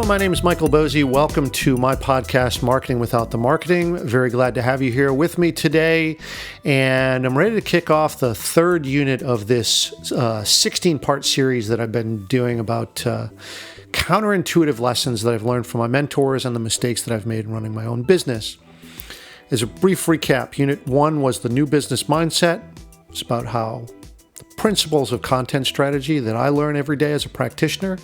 my name is Michael Bosey. Welcome to my podcast, Marketing Without the Marketing. Very glad to have you here with me today. And I'm ready to kick off the third unit of this 16-part series that I've been doing about counterintuitive lessons that I've learned from my mentors and the mistakes that I've made in running my own business. As a brief recap, Unit 1 was the new business mindset. It's about how the principles of content strategy that I learn every day as a practitioner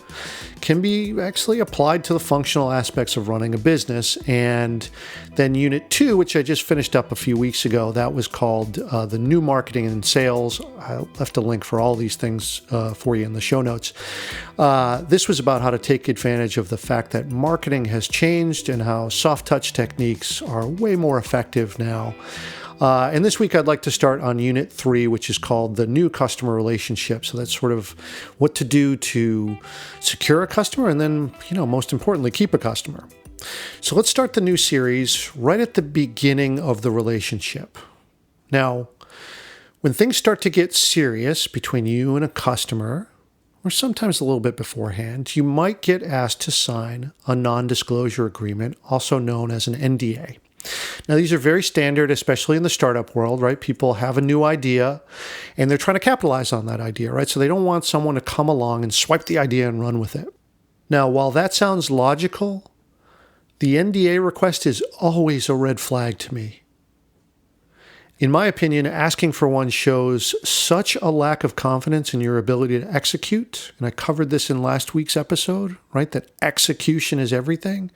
can be actually applied to the functional aspects of running a business. And then Unit 2, which I just finished up a few weeks ago, that was called the new marketing and sales. I left a link for all these things for you in the show notes. This was about how to take advantage of the fact that marketing has changed and how soft touch techniques are way more effective now. And this week I'd like to start on Unit 3, which is called the new customer relationship. So that's sort of what to do to secure a customer and then, most importantly, keep a customer. So let's start the new series right at the beginning of the relationship. Now, when things start to get serious between you and a customer, or sometimes a little bit beforehand, you might get asked to sign a non-disclosure agreement, also known as an NDA. Now, these are very standard, especially in the startup world, right? People have a new idea and they're trying to capitalize on that idea, right? So they don't want someone to come along and swipe the idea and run with it. Now, while that sounds logical, the NDA request is always a red flag to me. In my opinion, asking for one shows such a lack of confidence in your ability to execute. And I covered this in last week's episode, right? That execution is everything.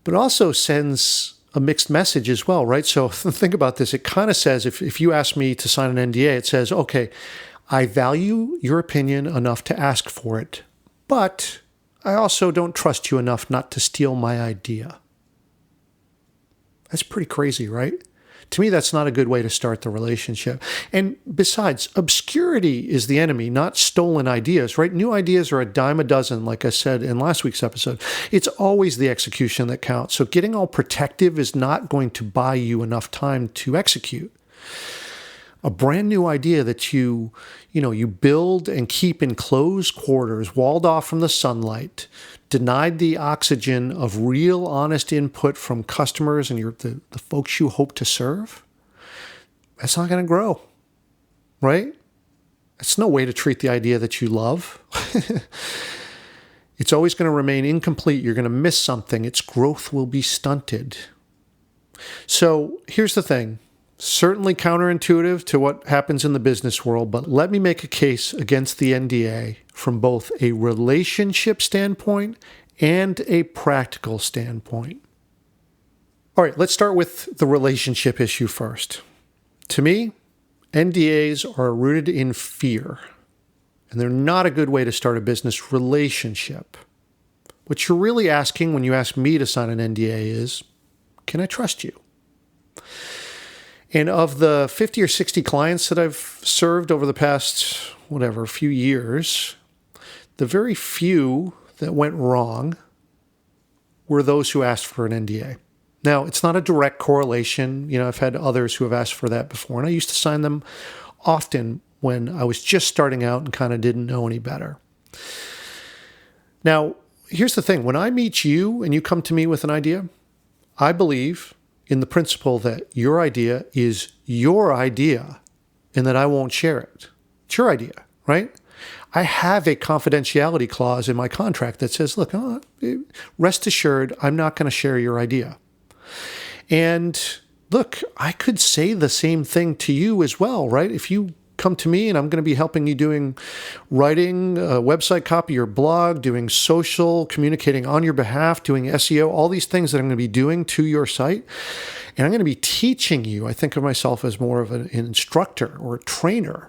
But also sends a mixed message as well, right? So think about this. It kind of says, if you ask me to sign an NDA, it says, okay, I value your opinion enough to ask for it, but I also don't trust you enough not to steal my idea. That's pretty crazy, right? To me, that's not a good way to start the relationship. And besides, obscurity is the enemy, not stolen ideas, right? New ideas are a dime a dozen, like I said in last week's episode. It's always the execution that counts. So getting all protective is not going to buy you enough time to execute. A brand new idea that you build and keep in closed quarters, walled off from the sunlight, denied the oxygen of real, honest input from customers and the folks you hope to serve, that's not going to grow, right? That's no way to treat the idea that you love. It's always going to remain incomplete. You're going to miss something. Its growth will be stunted. So here's the thing. Certainly counterintuitive to what happens in the business world, but let me make a case against the NDA from both a relationship standpoint and a practical standpoint. All right, let's start with the relationship issue first. To me, NDAs are rooted in fear, and they're not a good way to start a business relationship. What you're really asking when you ask me to sign an NDA is, can I trust you? And of the 50 or 60 clients that I've served over the past, few years, the very few that went wrong were those who asked for an NDA. Now, it's not a direct correlation. I've had others who have asked for that before, and I used to sign them often when I was just starting out and kind of didn't know any better. Now, here's the thing. When I meet you and you come to me with an idea, I believe in the principle that your idea is your idea and that I won't share it. It's your idea, right? I have a confidentiality clause in my contract that says, look, rest assured, I'm not going to share your idea. And look, I could say the same thing to you as well, right? If you come to me and I'm going to be helping you doing writing, website copy, your blog, doing social, communicating on your behalf, doing SEO, all these things that I'm going to be doing to your site. And I'm going to be teaching you. I think of myself as more of an instructor or a trainer.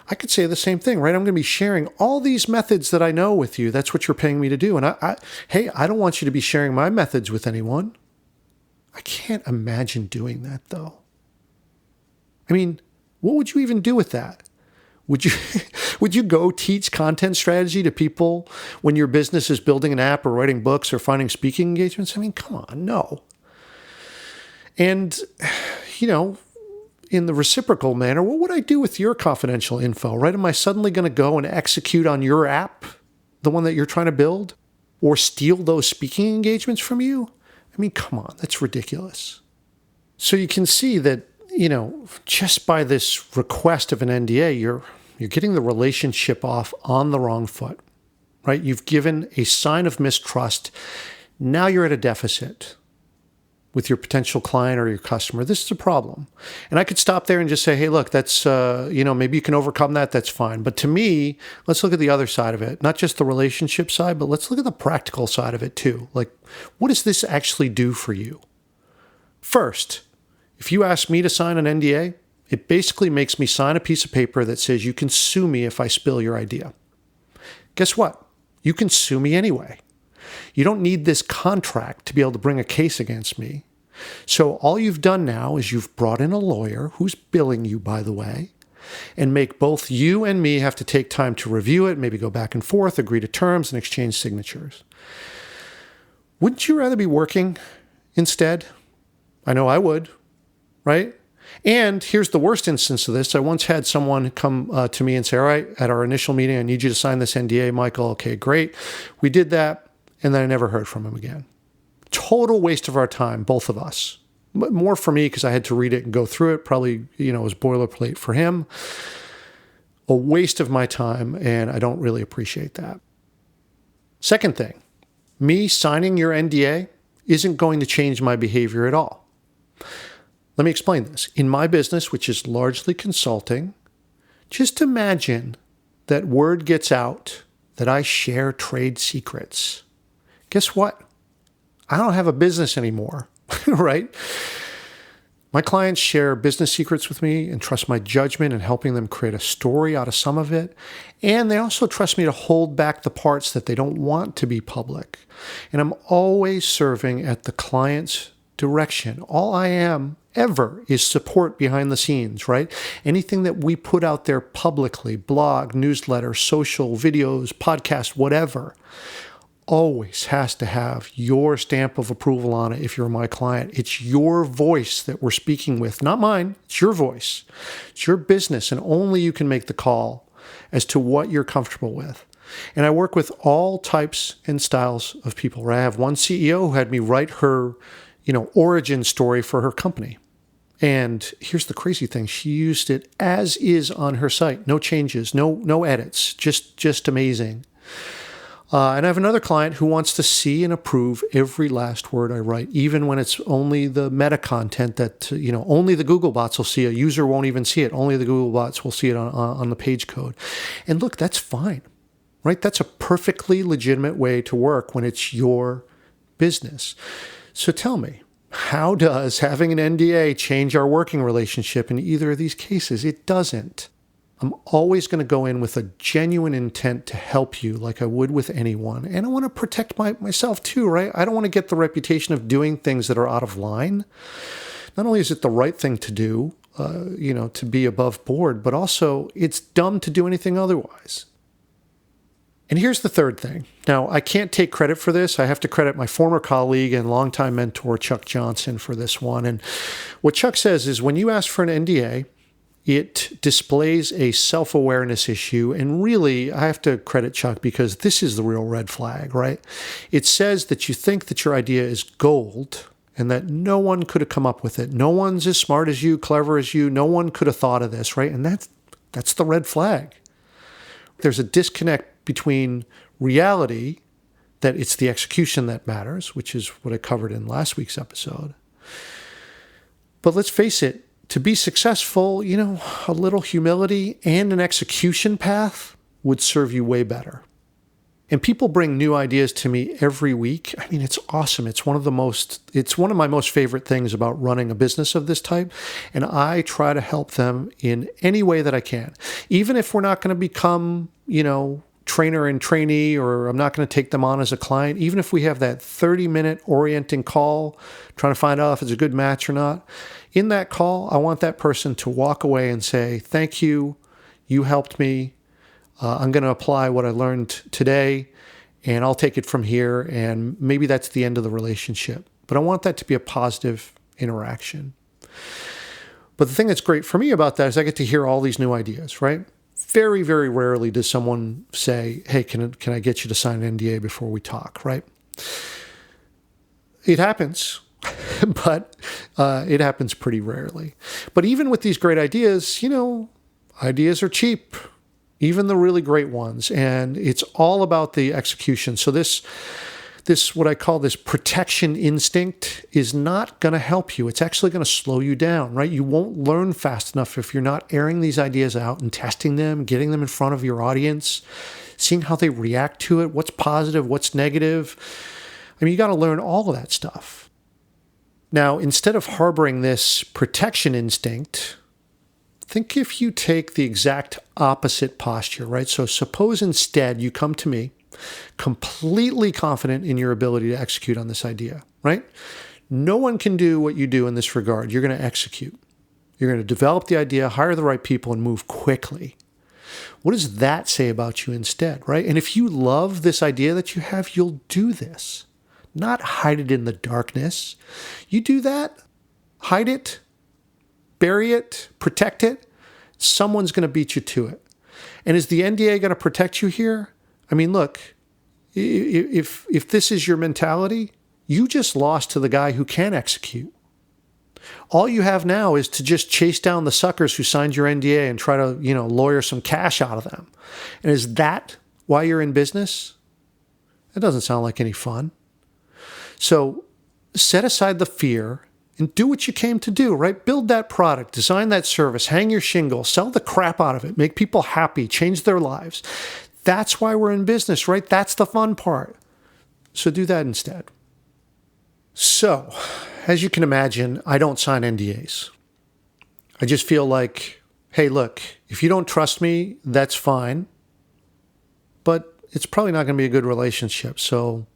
I could say the same thing, right? I'm going to be sharing all these methods that I know with you. That's what you're paying me to do. And I don't want you to be sharing my methods with anyone. I can't imagine doing that though. I mean, what would you even do with that? Would you go teach content strategy to people when your business is building an app or writing books or finding speaking engagements? I mean, come on, no. And, in the reciprocal manner, what would I do with your confidential info, right? Am I suddenly going to go and execute on your app, the one that you're trying to build? or steal those speaking engagements from you? I mean, come on, that's ridiculous. So you can see that, just by this request of an NDA, you're getting the relationship off on the wrong foot, right? You've given a sign of mistrust. Now you're at a deficit with your potential client or your customer. This is a problem. And I could stop there and just say, hey, look, that's, maybe you can overcome that. That's fine. But to me, let's look at the other side of it, not just the relationship side, but let's look at the practical side of it too. Like, what does this actually do for you? First, if you ask me to sign an NDA, it basically makes me sign a piece of paper that says you can sue me if I spill your idea. Guess what? You can sue me anyway. You don't need this contract to be able to bring a case against me. So all you've done now is you've brought in a lawyer who's billing you, by the way, and make both you and me have to take time to review it, maybe go back and forth, agree to terms, and exchange signatures. Wouldn't you rather be working instead? I know I would, right? And here's the worst instance of this. I once had someone come to me and say, all right, at our initial meeting, I need you to sign this NDA, Michael. Okay, great. We did that. And then I never heard from him again. Total waste of our time, both of us. More for me because I had to read it and go through it. Probably, it was boilerplate for him. A waste of my time, and I don't really appreciate that. Second thing, me signing your NDA isn't going to change my behavior at all. Let me explain this. In my business, which is largely consulting, just imagine that word gets out that I share trade secrets. Guess what? I don't have a business anymore, right? My clients share business secrets with me and trust my judgment in helping them create a story out of some of it. And they also trust me to hold back the parts that they don't want to be public. And I'm always serving at the client's direction. All I am ever is support behind the scenes, right? Anything that we put out there publicly, blog, newsletter, social, videos, podcast, whatever, always has to have your stamp of approval on it if you're my client. It's your voice that we're speaking with, not mine. It's your voice. It's your business, and only you can make the call as to what you're comfortable with. And I work with all types and styles of people. Right? I have one CEO who had me write her, origin story for her company. And here's the crazy thing. She used it as is on her site. No changes, no edits, just amazing. And I have another client who wants to see and approve every last word I write, even when it's only the meta content that, only the Google bots will see. A user won't even see it. Only the Google bots will see it on the page code. And look, that's fine, right? That's a perfectly legitimate way to work when it's your business. So tell me, how does having an NDA change our working relationship in either of these cases? It doesn't. I'm always going to go in with a genuine intent to help you like I would with anyone. And I want to protect myself too, right? I don't want to get the reputation of doing things that are out of line. Not only is it the right thing to do, to be above board, but also it's dumb to do anything otherwise. And here's the third thing. Now, I can't take credit for this. I have to credit my former colleague and longtime mentor, Chuck Johnson, for this one. And what Chuck says is when you ask for an NDA, it displays a self-awareness issue. And really, I have to credit Chuck because this is the real red flag, right? It says that you think that your idea is gold and that no one could have come up with it. No one's as smart as you, clever as you. No one could have thought of this, right? And that's the red flag. There's a disconnect between reality, that it's the execution that matters, which is what I covered in last week's episode. But let's face it, to be successful, a little humility and an execution path would serve you way better. And people bring new ideas to me every week. I mean, it's awesome. It's one of my most favorite things about running a business of this type. And I try to help them in any way that I can. Even if we're not going to become, trainer and trainee, or I'm not going to take them on as a client, even if we have that 30-minute orienting call, trying to find out if it's a good match or not. In that call, I want that person to walk away and say, thank you, you helped me. I'm going to apply what I learned today, and I'll take it from here, and maybe that's the end of the relationship. But I want that to be a positive interaction. But the thing that's great for me about that is I get to hear all these new ideas, right? Very, very rarely does someone say, hey, can I get you to sign an NDA before we talk, right? It happens, but it happens pretty rarely. But even with these great ideas, ideas are cheap, even the really great ones. And it's all about the execution. So this what I call this protection instinct is not going to help you. It's actually going to slow you down, right? You won't learn fast enough if you're not airing these ideas out and testing them, getting them in front of your audience, seeing how they react to it, what's positive, what's negative. I mean, you got to learn all of that stuff. Now, instead of harboring this protection instinct, think if you take the exact opposite posture, right? So suppose instead you come to me completely confident in your ability to execute on this idea, right? No one can do what you do in this regard. You're going to execute. You're going to develop the idea, hire the right people, and move quickly. What does that say about you instead, right? And if you love this idea that you have, you'll do this. Not hide it in the darkness. You do that, hide it, bury it, protect it, someone's going to beat you to it. And is the NDA going to protect you here? I mean, look, if this is your mentality, you just lost to the guy who can execute. All you have now is to just chase down the suckers who signed your NDA and try to, lawyer some cash out of them. And is that why you're in business? That doesn't sound like any fun. So set aside the fear and do what you came to do, right? Build that product, design that service, hang your shingle, sell the crap out of it, make people happy, change their lives. That's why we're in business, right? That's the fun part. So do that instead. So, as you can imagine, I don't sign NDAs. I just feel like, hey, look, if you don't trust me, that's fine. But it's probably not going to be a good relationship. So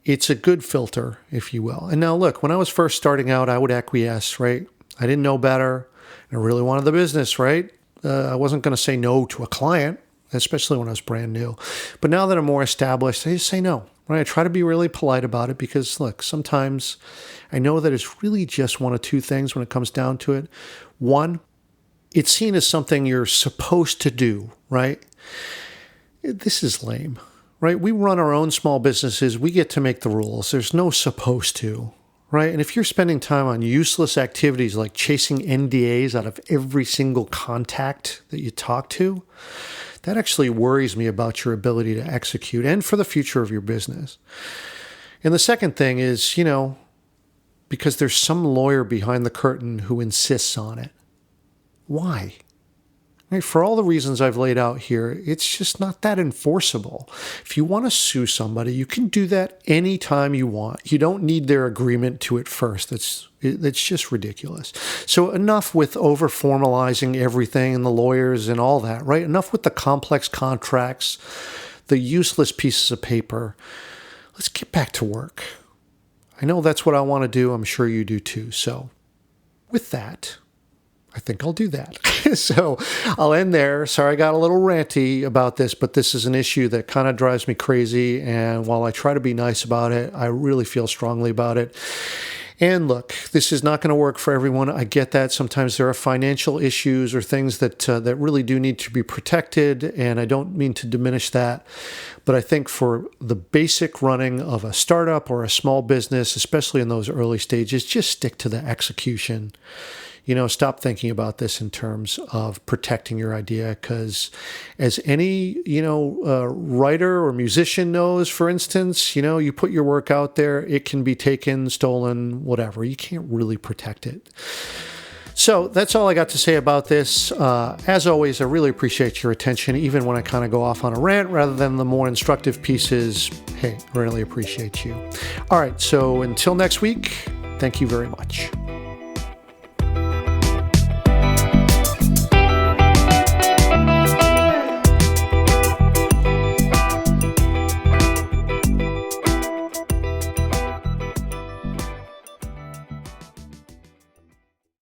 it's a good filter, if you will. And now look, when I was first starting out, I would acquiesce, right? I didn't know better. I really wanted the business, right? I wasn't going to say no to a client, especially when I was brand new. But now that I'm more established, I just say no, right? I try to be really polite about it because, look, sometimes I know that it's really just one of two things when it comes down to it. One, it's seen as something you're supposed to do, right? This is lame, right? We run our own small businesses. We get to make the rules. There's no supposed to, right? And if you're spending time on useless activities like chasing NDAs out of every single contact that you talk to, that actually worries me about your ability to execute and for the future of your business. And the second thing is, because there's some lawyer behind the curtain who insists on it. Why? Right? For all the reasons I've laid out here, it's just not that enforceable. If you want to sue somebody, you can do that anytime you want. You don't need their agreement to it first. That's just ridiculous. So enough with over-formalizing everything and the lawyers and all that, right? Enough with the complex contracts, the useless pieces of paper. Let's get back to work. I know that's what I want to do. I'm sure you do too. So with that, I think I'll do that. So I'll end there. Sorry, I got a little ranty about this, but this is an issue that kind of drives me crazy. And while I try to be nice about it, I really feel strongly about it. And look, this is not going to work for everyone. I get that. Sometimes there are financial issues or things that really do need to be protected, and I don't mean to diminish that. But I think for the basic running of a startup or a small business, especially in those early stages, just stick to the execution. Stop thinking about this in terms of protecting your idea, because as any, writer or musician knows, for instance, you put your work out there, it can be taken, stolen, whatever. You can't really protect it. So that's all I got to say about this. As always, I really appreciate your attention, even when I kind of go off on a rant rather than the more instructive pieces. Hey, really appreciate you. All right, so until next week, thank you very much.